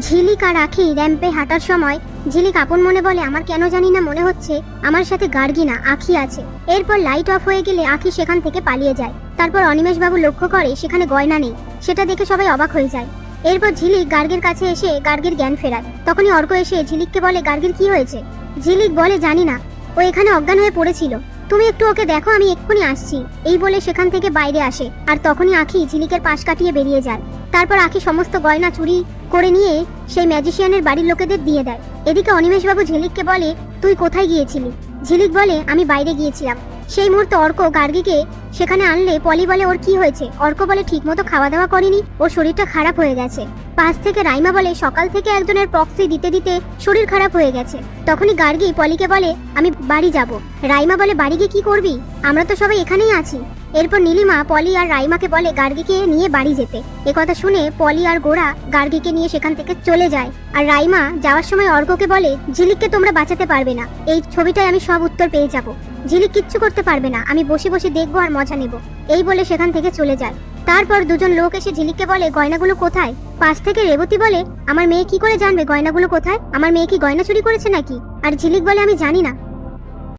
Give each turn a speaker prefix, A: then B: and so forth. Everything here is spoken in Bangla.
A: ঝিলিক আর আখি র্যাম্পে হাঁটার সময় ঝিলিক আপন মনে বলে, আমার কেন জানি না মনে হচ্ছে আমার সাথে গার্গী না আখি আছে। এরপর লাইট অফ হয়ে গেলে আখি সেখান থেকে পালিয়ে যায়। তারপর অনিমেষ বাবু লক্ষ্য করে সেখানে গয়না নেই। সেটা দেখে সবাই অবাক হয়ে যায়। এরপর ঝিলিক গার্গের কাছে এসে গার্গের জ্ঞান ফেরায়। তখনই অর্ক এসে ঝিলিককে বলে, গার্গের কি হয়েছে? ঝিলিক বলে, জানি না, ও এখানে অজ্ঞান হয়ে পড়েছিল, তুমি একটু ওকে দেখো, আমি এক্ষুনি আসছি। এই বলে সেখান থেকে বাইরে আসে। আর তখনই আখি ঝিলিকের পাশ কাটিয়ে বেরিয়ে যায়। তারপর আখি সমস্ত গয়না চুরি করে নিয়ে সেই ম্যাজিশিয়ানের বাড়ির লোকেদের দিয়ে দেয়। এদিকে অনিমেষ বাবু ঝিলিককে বলে, তুই কোথায় গিয়েছিলি? ঝিলিক বলে, আমি বাইরে গিয়েছিলাম। সেই মুহূর্তে অর্ক গার্গীকে সেখানে আনলে পলি বলে, ওর কি হয়েছে? অর্ক বলে, ঠিক মতো খাওয়া দাওয়া করেনি, ওর শরীরটা খারাপ হয়ে গেছে। পাশ থেকে রাইমা বলে, সকাল থেকে একজনের প্রক্সি দিতে দিতে শরীর খারাপ হয়ে গেছে। তখনই গার্গী পলিকে বলে, আমি বাড়ি যাব। রাইমা বলে, বাড়ি গিয়ে কি করবি? আমরা তো সবাই এখানেই আছি। এরপর নীলিমা পলি আর রাইমাকে বলে গার্গীকে নিয়ে বাড়ি যেতে। কথা শুনে পলি আর গোরা গার্গীকে নিয়ে সেখান থেকে চলে যায়। আর রাইমা যাওয়ার সময় অর্ককে বলে, ঝিলিককে তোমরা বাঁচাতে পারবে না, এই ছবিটায় আমি সব উত্তর পেয়ে যাব। ঝিলিক কিচ্ছু করতে পারবে না, আমি বসে বসে দেখবো আর মজা নেব। এই বলে সেখান থেকে চলে যায়। তারপর দুজন লোক এসে ঝিলিককে বলে, গয়নাগুলো কোথায়? পাশ থেকে রেবতী বলে, আমার মেয়ে কি করে জানবে গয়নাগুলো কোথায়? আমার মেয়ে কি গয়না চুরি করেছে নাকি? আর ঝিলিক বলে, আমি জানি না,